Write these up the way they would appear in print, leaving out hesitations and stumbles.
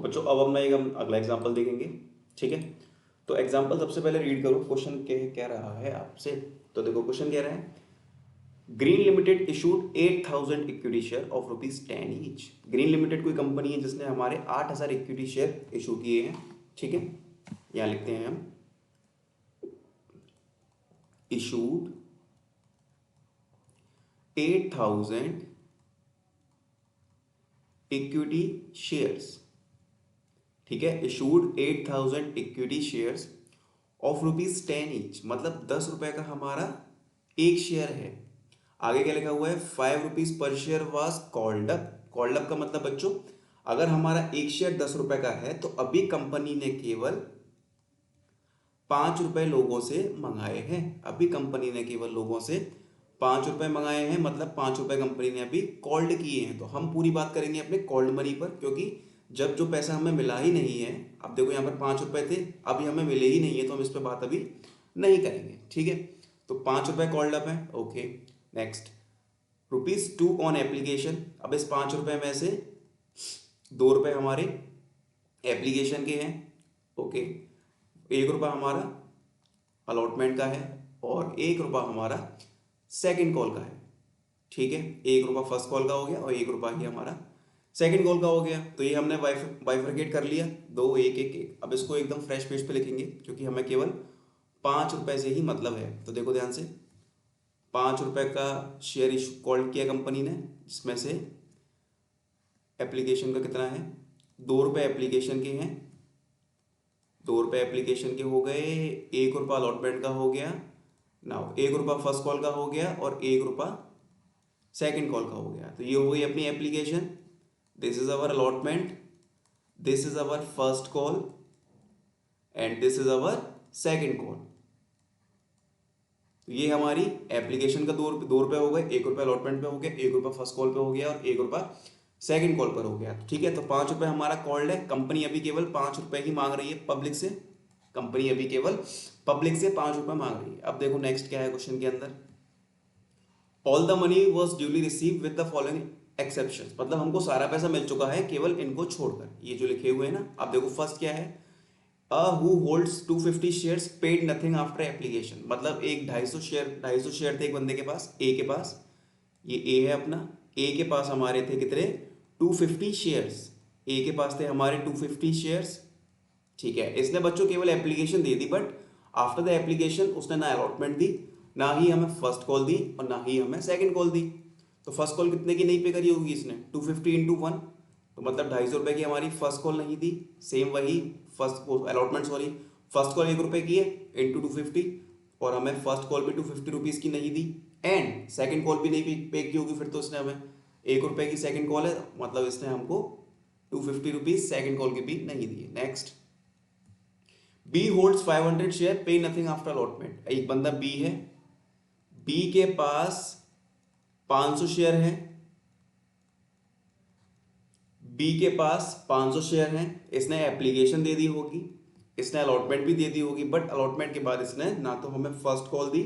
बच्चों अब हम एक हम अगला एग्जाम्पल देखेंगे, ठीक है। तो एग्जाम्पल सबसे पहले रीड करो, क्वेश्चन कह रहा है आपसे। तो देखो क्वेश्चन कह रहा है green limited issued 8,000 equity share of ₹10 each. Green limited कोई कंपनी है जिसने हमारे 8,000 इक्विटी शेयर इशू किए हैं, ठीक है। यहाँ लिखते हैं हम इशूड 8,000 इक्विटी शेयर्स, ठीक है। Issued 8,000 equity shares of ₹10 each, मतलब 10 रुपए का हमारा एक शेयर है। आगे क्या लिखा हुआ है, ₹5 पर share was called up. Called up का मतलब बच्चों, अगर हमारा एक शेयर 10 रुपए का है तो अभी कंपनी ने केवल 5 रुपए लोगों से मंगाए हैं। अभी कंपनी ने केवल लोगों से 5 रुपए मंगाए हैं, मतलब 5 रुपए कंपनी ने अभी कॉल्ड किए हैं। तो हम पूरी बात करेंगे अपने कॉल्ड मनी पर, क्योंकि जब जो पैसा हमें मिला ही नहीं है, अब देखो यहाँ पर 5 रुपए थे, अभी हमें मिले ही नहीं है, तो हम इस पर बात अभी नहीं करेंगे, ठीक है। तो 5 रुपए कॉल्ड अप है, ओके। Next ₹2 on application. अब इस 5 रुपए में से 2 रुपए हमारे एप्लीकेशन के हैं, ओके। 1 रुपया हमारा अलॉटमेंट का है और 1 रुपया हमारा सेकंड कॉल का है, ठीक है। 1 रुपया फर्स्ट कॉल का हो गया और 1 रुपया ही हमारा सेकंड कॉल का हो गया। तो ये हमने बाइफरकेट कर लिया, 2 1 1 1। अब इसको एकदम फ्रेश पेज पे लिखेंगे, क्योंकि हमें केवल 5 रुपए से ही मतलब है। तो देखो ध्यान से, 5 रुपए का शेयर इशू कॉल किया कंपनी ने, जिसमें से एप्लीकेशन का कितना है, 2 रुपये एप्लीकेशन के हैं, 2 रुपये एप्लीकेशन के हो गए, 1 रुपया अलॉटमेंट का हो गया ना, 1 रुपया फर्स्ट कॉल का हो गया और 1 रुपया सेकंड कॉल का हो गया। तो ये हो गई अपनी application, this is our allotment, this is our first call and this is our second call. तो ये हमारी एप्लीकेशन का 2 रुपये हो गए, 1 रुपया अलॉटमेंट पे हो गया, 1 रुपया फर्स्ट कॉल पे हो गया और 1 रुपया सेकंड कॉल पर हो गया, ठीक है। तो 5 रुपये हमारा कॉल्ड है। कंपनी अभी केवल 5 रुपये ही मांग रही है पब्लिक से, कंपनी अभी केवल पब्लिक से 5 रुपये मांग रही है। अब देखो नेक्स्ट क्या है क्वेश्चन के अंदर, all the money was duly receive with the following exception. मतलब हमको सारा पैसा मिल चुका है केवल इनको छोड़कर, ये जो लिखे हुए हैं ना। अब देखो फर्स्ट क्या है, who holds 250 shares paid nothing after application. मतलब एक 250 शेयर थे एक बंदे के पास, ए के पास, ये ए है अपना, ए के पास हमारे थे कितने, 250 शेयर्स। ए के पास थे हमारे 250 शेयर्स, ठीक है। इसने बच्चों केवल application they the, but after the application उसने ना अलॉटमेंट दी, ना ही हमें फर्स्ट कॉल दी और ना ही हमें सेकंड कॉल दी। तो फर्स्ट कॉल कितने की नहीं पे करी होगी इसने, 250 इंटू 1, तो मतलब 250 रुपये की हमारी फर्स्ट कॉल नहीं दी। सेम वही first allotment, sorry, first call 1 रुपये की है इंटू 250, और हमें फर्स्ट कॉल भी 250 रुपीज़ की नहीं दी, एंड सेकंड कॉल भी नहीं पे की होगी फिर तो इसने हमें। 1 रुपये की सेकंड कॉल है, मतलब इसने हमको 250 रुपीज़ सेकंड कॉल के भी नहीं दिए। नेक्स्ट, बी होल्ड्स 500 शेयर पे नथिंग आफ्टर अलॉटमेंट। एक बंदा बी है, बी के पास 500 शेयर है, बी के पास 500 शेयर हैं, इसने एप्लीकेशन दे दी होगी, इसने अलॉटमेंट भी दे दी होगी, बट अलॉटमेंट के बाद इसने ना तो हमें फर्स्ट कॉल दी,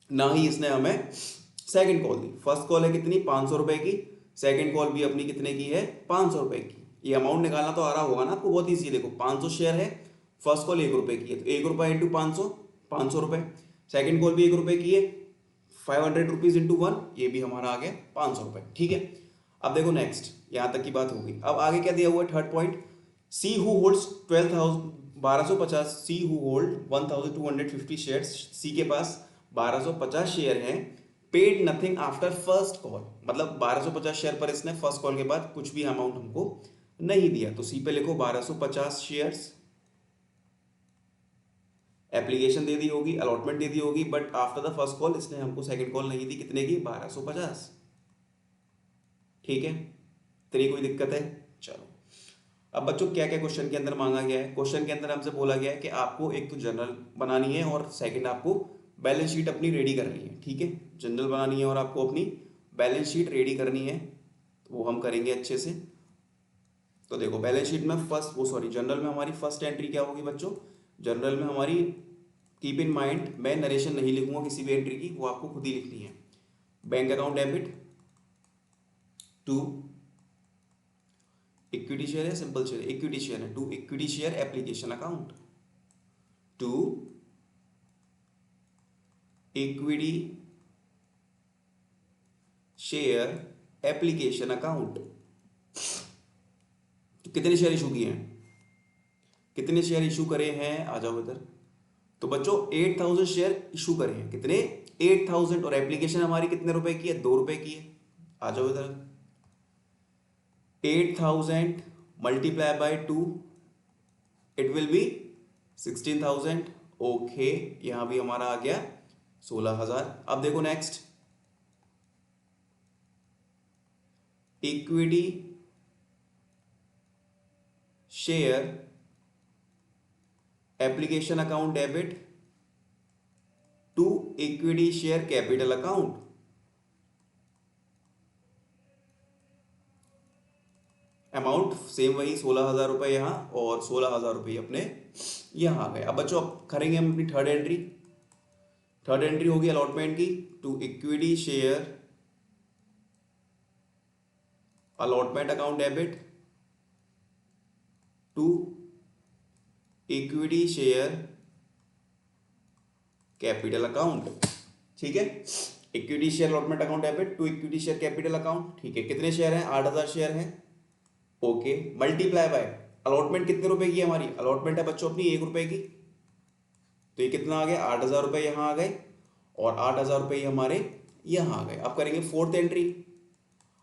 ना ही इसने हमें सेकंड कॉल दी। फर्स्ट कॉल है कितनी, 500 रुपए की, सेकंड कॉल भी अपनी कितने की है, 500 रुपए की। ये अमाउंट निकालना तो आ रहा होगा ना आपको, बहुत ईजी। देखो 500 शेयर है, फर्स्ट कॉल 1 रुपए की है, तो 1 रुपया इंटू 500, 500 रुपए। सेकंड कॉल भी 1 रुपए की है, 500 रुपीज इंटू 1, ये भी हमारा आ गया 500 रुपए, ठीक है। अब देखो नेक्स्ट, यहां तक की बात हो गई। अब आगे क्या दिया हुआ है, third point, C who holds 1250, C who hold 1250 shares, C के पास 1250 शेयर हैं, paid nothing after first call. मतलब 1250 शेयर पर इसने फर्स्ट कॉल के बाद कुछ भी अमाउंट हमको नहीं दिया। तो सी पे लिखो 1250 शेयर्स, एप्लीकेशन दे दी होगी, अलॉटमेंट दे दी होगी, but after the first call इसने हमको सेकंड कॉल नहीं दी, कितने की, 1250, ठीक है। तेरी कोई दिक्कत है, चलो। अब बच्चों क्या क्या क्वेश्चन के अंदर मांगा गया है, क्वेश्चन के अंदर हमसे बोला गया है कि आपको एक तो जनरल बनानी है और सेकंड आपको बैलेंस शीट अपनी रेडी करनी है, ठीक है। जनरल बनानी है और आपको अपनी बैलेंस शीट रेडी करनी है, तो वो हम करेंगे अच्छे से। तो देखो बैलेंस शीट में फर्स्ट, वो सॉरी, जनरल में हमारी फर्स्ट एंट्री क्या होगी बच्चों, जनरल में हमारी, कीप इन माइंड, मैं नरेशन नहीं लिखूंगा किसी भी एंट्री की, वो आपको खुद ही लिखनी है। Bank account debit to equity share है सिंपल शेयर, इक्विटी शेयर है, to equity share application account, to equity share application account. तो कितने शेयर इशू किए हैं, कितने शेयर इशू करे हैं, आ जाओ इधर। तो बच्चों 8000 शेयर इशू करे हैं, कितने 8000, और एप्लीकेशन हमारी कितने रुपए की है, 2 रुपए की है। आ जाओ इधर, 8000 multiply by 2 it will be 16000। Okay, यहां भी हमारा आ गया 16000। अब देखो next, equity share application account debit to equity share capital account. Amount same वही 16000 रुपए यहां और 16000 रुपये अपने यहां आ गए। अब बच्चों अब करेंगे हम अपनी थर्ड एंट्री। थर्ड एंट्री होगी अलॉटमेंट की, to equity share allotment account debit to equity share capital account. ठीक है, equity share allotment account debit to equity share capital account. ठीक है, कितने शेयर हैं, 8000 शेयर हैं। ओके, मल्टीप्लाई बाय अलॉटमेंट कितने रुपए की है हमारी, अलॉटमेंट है बच्चों अपनी 1 रुपए की, तो ये कितना आ गया 8000 रुपये यहां आ गए और 8000 रुपये हमारे यहां आ गए। अब करेंगे फोर्थ एंट्री।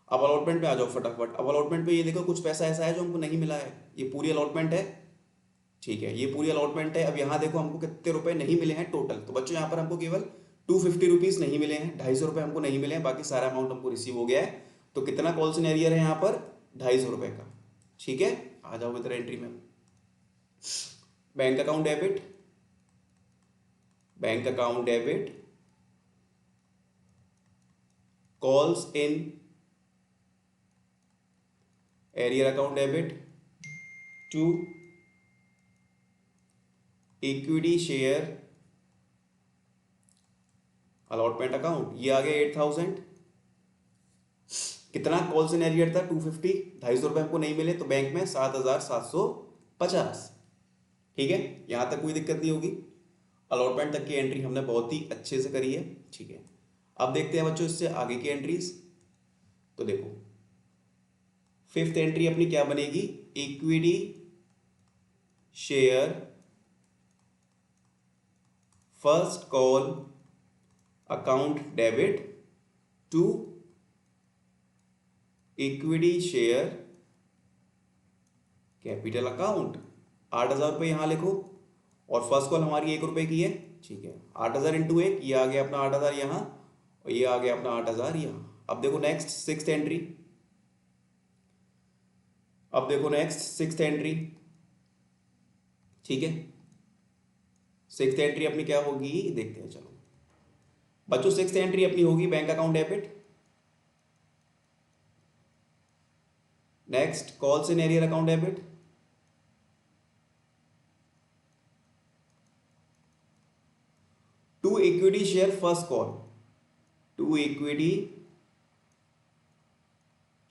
अब अलॉटमेंट पे आ जाओ फटाफट। अब अलॉटमेंट पे ये देखो कुछ पैसा ऐसा है जो हमको नहीं मिला है, ये पूरी अलॉटमेंट है। ठीक है, ये पूरी अलॉटमेंट है। अब यहाँ देखो हमको कितने रुपए नहीं मिले हैं टोटल। तो बच्चों यहाँ पर हमको केवल 250 रुपीज नहीं मिले हैं, 250 रुपये हमको नहीं मिले हैं, बाकी सारा अमाउंट हमको रिसीव हो गया है। तो कितना कॉल सिनेरियर है यहाँ पर, 250 रुपये का। ठीक है, आ जाओ इधर एंट्री में। Bank account debit, bank account debit calls in arrear account debit to equity share allotment account. ये आ गया 8000। कितना कॉल इन एरियर था 250, 250 रुपये हमको नहीं मिले, तो बैंक में 7750। ठीक है, यहां तक कोई दिक्कत नहीं होगी। अलॉटमेंट तक की एंट्री हमने बहुत ही अच्छे से करी है। ठीक है, अब देखते हैं बच्चों इससे आगे की एंट्रीज। तो देखो फिफ्थ एंट्री अपनी क्या बनेगी, equity share first call account debit to equity share capital account. 8000 रुपये यहां लिखो और फर्स्ट कॉल हमारी 1 रुपए की है। ठीक है, 8000 इंटू 1, ये आ गया अपना 8000 यहां और ये आ गया अपना 8000 यहां। अब देखो नेक्स्ट सिक्स्थ एंट्री। अब देखो नेक्स्ट सिक्स्थ एंट्री। ठीक है, सिक्स्थ एंट्री अपनी क्या होगी देखते हैं। चलो बच्चों सिक्स्थ एंट्री अपनी होगी bank account debit, next calls in arrear account debit to equity share first call, to equity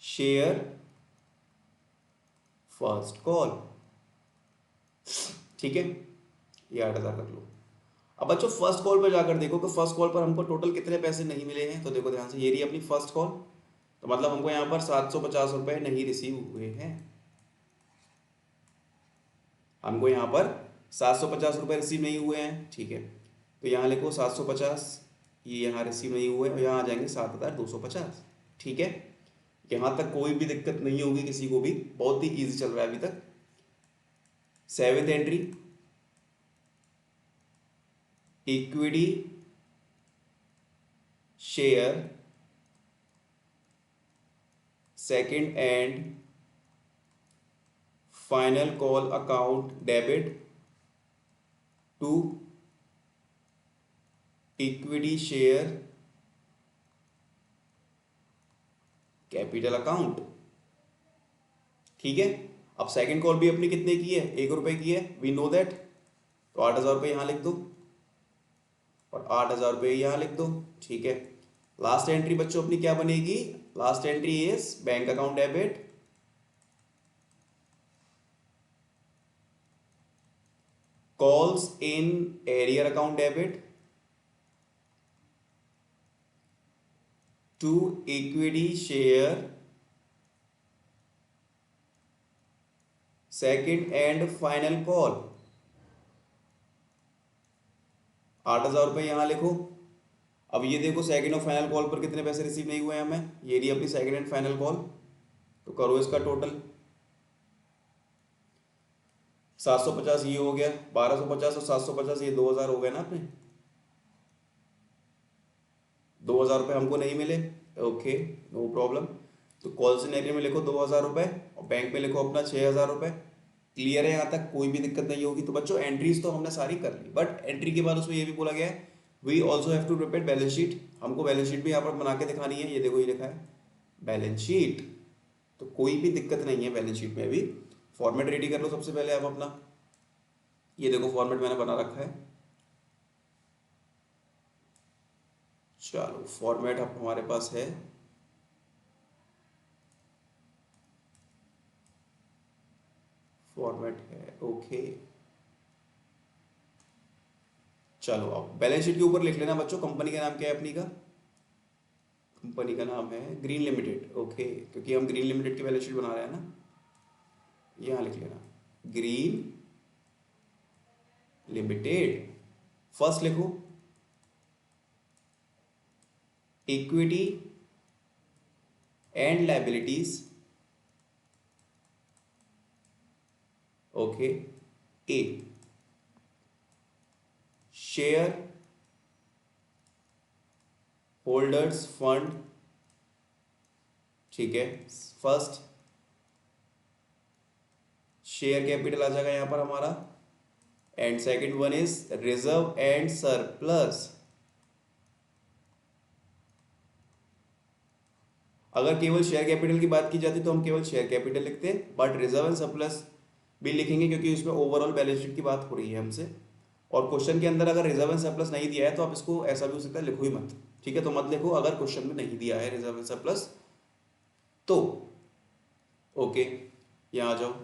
share first call. ठीक है, ये 8000 रख लो। अब बच्चों फर्स्ट कॉल पर जाकर देखो कि फर्स्ट कॉल पर हमको टोटल कितने पैसे नहीं मिले हैं। तो देखो ध्यान से, ये रही अपनी फर्स्ट कॉल, तो मतलब हमको यहाँ पर 750 रुपये नहीं रिसीव हुए हैं। हमको यहाँ पर 750 रुपये रिसीव नहीं हुए हैं। ठीक है, तो यहाँ लिखो 750, ये यहाँ रिसीव नहीं हुए और यहाँ आ जाएंगे 7250। ठीक है, यहाँ तक कोई भी दिक्कत नहीं होगी किसी को भी, बहुत ही इजी चल रहा है अभी तक। Seventh entry, equity share second and final call account debit to equity share capital account. ठीक है, अब सेकंड कॉल भी अपनी कितने की है, 1 रुपए की है, वी नो दैट। तो 8000 रुपये यहां लिख दो और 8000 रुपये यहां लिख दो। ठीक है, लास्ट एंट्री बच्चों अपनी क्या बनेगी, last entry is bank account debit calls in arrear account debit to equity share second and final call. 8,000 रुपये यहां लिखो। अब ये देखो सेकेंड और फाइनल कॉल पर कितने पैसे रिसीव नहीं हुए हैं हमें, ये रही अपनी सेकेंड एंड फाइनल कॉल। तो करो इसका टोटल, 750 ये हो गया, 1250 और 750 ये 2,000 हो गए ना अपने। 2,000 रुपये हमको नहीं मिले, ओके नो प्रॉब्लम। तो कॉल सिनेरियो में लिखो 2,000 रुपये और बैंक में लिखो अपना 6,000 रुपये। क्लियर है यहाँ तक, कोई भी दिक्कत नहीं होगी। तो बच्चों एंट्रीज तो हमने सारी कर ली, बट एंट्री के बाद उसमें ये भी बोला गया है we also have to prepare balance sheet. हमको बैलेंस शीट भी यहाँ पर बना के दिखानी है। ये देखो ये लिखा है बैलेंस शीट, तो कोई भी दिक्कत नहीं है बैलेंस शीट में। अभी फॉर्मेट रेडी कर लो सबसे पहले आप अपना। ये देखो फॉर्मेट मैंने बना रखा है। चलो फॉर्मेट अब हमारे पास है। फॉर्मेट है, ओके। चलो अब बैलेंस शीट के ऊपर लिख लेना बच्चों, कंपनी का नाम क्या है अपनी का, कंपनी का नाम है ग्रीन लिमिटेड, ओके, क्योंकि हम ग्रीन लिमिटेड की बैलेंस शीट बना रहे हैं ना। यहां लिख लेना ग्रीन लिमिटेड। फर्स्ट लिखो equity and liabilities, okay. A share holders fund, ठीक है। फर्स्ट शेयर कैपिटल आ जाएगा यहां पर हमारा, and second one is reserve and surplus. अगर केवल शेयर कैपिटल की बात की जाती तो हम केवल शेयर कैपिटल लिखते, बट रिजर्व एंड सरप्लस भी लिखेंगे क्योंकि उसमें ओवरऑल बैलेंस शीट की बात हो रही है हमसे। और क्वेश्चन के अंदर अगर रिजर्व एंड सरप्लस नहीं दिया है तो आप इसको ऐसा भी हो सकता है लिखो ही मत, ठीक है। तो मत लिखो अगर क्वेश्चन में नहीं दिया है रिजर्व एंड सरप्लस तो, ओके। यहां आ जाओ,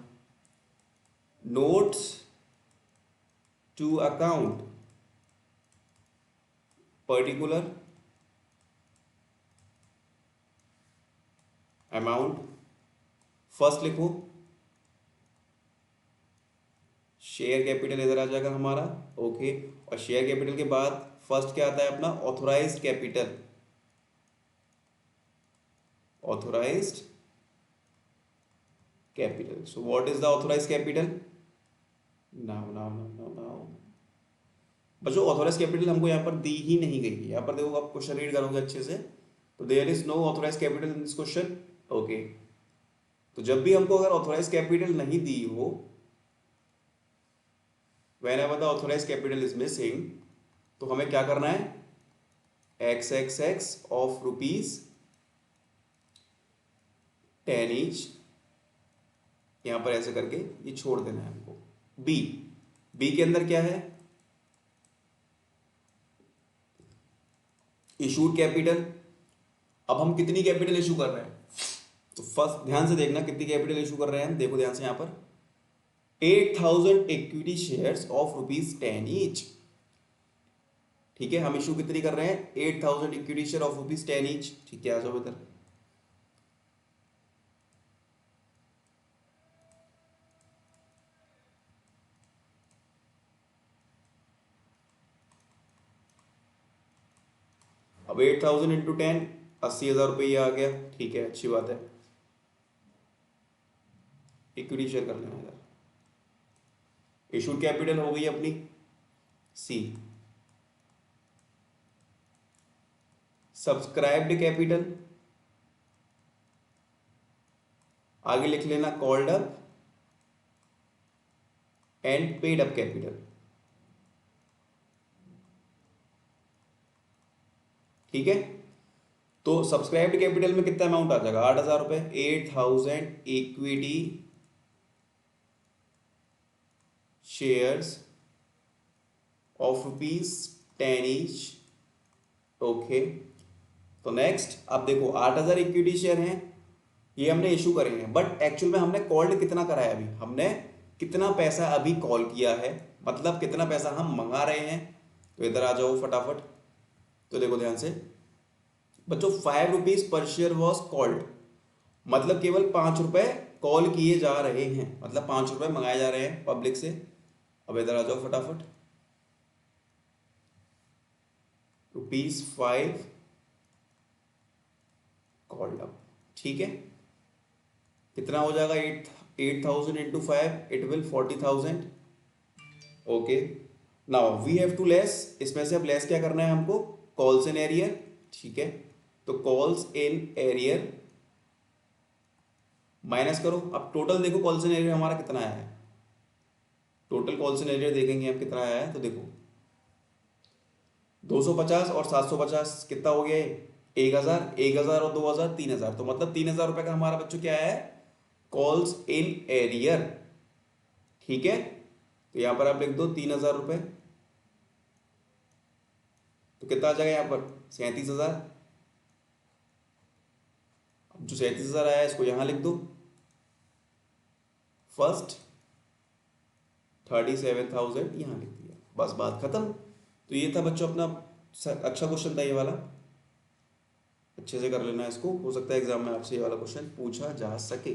notes to account particular amount. First लिखो शेयर कैपिटल, इधर आ जाएगा हमारा, ओके। और शेयर कैपिटल के बाद फर्स्ट क्या आता है अपना, authorised capital, authorised capital. So what is the authorised capital, now now now now बच्चों ऑथोराइज्ड कैपिटल हमको यहाँ पर दी ही नहीं गई है। यहाँ पर देखो आप क्वेश्चन रीड करोगे अच्छे से तो there is no authorised capital in this question, okay. तो जब भी हमको अगर ऑथोराइज्ड कैपिटल नहीं दी हो, whenever the authorized capital is missing, तो हमें क्या करना है, XXX ऑफ ₹10 each, यहां पर ऐसे करके ये छोड़ देना है हमको। बी के अंदर क्या है, इशूड कैपिटल। अब हम कितनी कैपिटल इशू कर रहे हैं, तो फर्स्ट ध्यान से देखना कितनी कैपिटल इशू कर रहे हैं हम, देखो ध्यान से यहां पर 8,000 इक्विटी शेयर्स ऑफ ₹10 ईच, ठीक है। हम इशू कितनी कर रहे हैं, 8,000 इक्विटी शेयर ऑफ ₹10 ईच, ठीक है। आ जाओ इधर, अब 8,000 इंटू 10 ₹80,000 ये आ गया, ठीक है, अच्छी बात है। इक्विटी शेयर कर लेना इधर, इशूड कैपिटल हो गई अपनी सी, सब्सक्राइब्ड कैपिटल आगे लिख लेना, called up and paid up capital, ठीक है। तो सब्सक्राइब्ड कैपिटल में कितना अमाउंट आ जाएगा, 8,000 रुपए, 8,000 equity shares of ₹10 each, okay. तो नेक्स्ट अब देखो 8,000 इक्विटी शेयर हैं, ये हमने इशू करे हैं, बट एक्चुअल में हमने कॉल्ड कितना करा है, अभी हमने कितना पैसा अभी कॉल किया है, मतलब कितना पैसा हम मंगा रहे हैं। तो इधर आ जाओ फटाफट। तो देखो ध्यान से बच्चों, 5 rupees per share was called, मतलब केवल 5 रुपए कॉल किए जा रहे हैं, मतलब 5 रुपए मंगाए जा रहे हैं पब्लिक से। अब इधर आ जाओ फटाफट, ₹5 कॉल्ड अप, ठीक है। कितना हो जाएगा, 8,000 into 5, it will 40,000। Okay, now we have to less, इसमें से अब लेस क्या करना है हमको, कॉल्स इन एरियर, ठीक है। तो कॉल्स इन एरियर माइनस करो। अब टोटल देखो कॉल्स इन एरियर हमारा कितना आया है, टोटल कॉल्स इन एरियर देखेंगे हम कितना आया है। तो देखो 250 और 750 कितना हो गया है, 1,000, 1,000 और 2,000, 3,000। तो मतलब 3,000 रुपए का हमारा बच्चों क्या है, कॉल्स इन एरियर, ठीक है। तो यहां पर आप लिख दो 3,000 रुपए, तो कितना आ जाएगा यहाँ पर 37,000। अब जो 37,000 आया है इसको यहां लिख दो, फर्स्ट 37,000 यहां लिख दिया, बस बात खत्म। तो ये था बच्चों अपना अच्छा क्वेश्चन था ये वाला, अच्छे से कर लेना इसको, हो सकता है एग्जाम में आपसे ये वाला क्वेश्चन पूछा जा सके।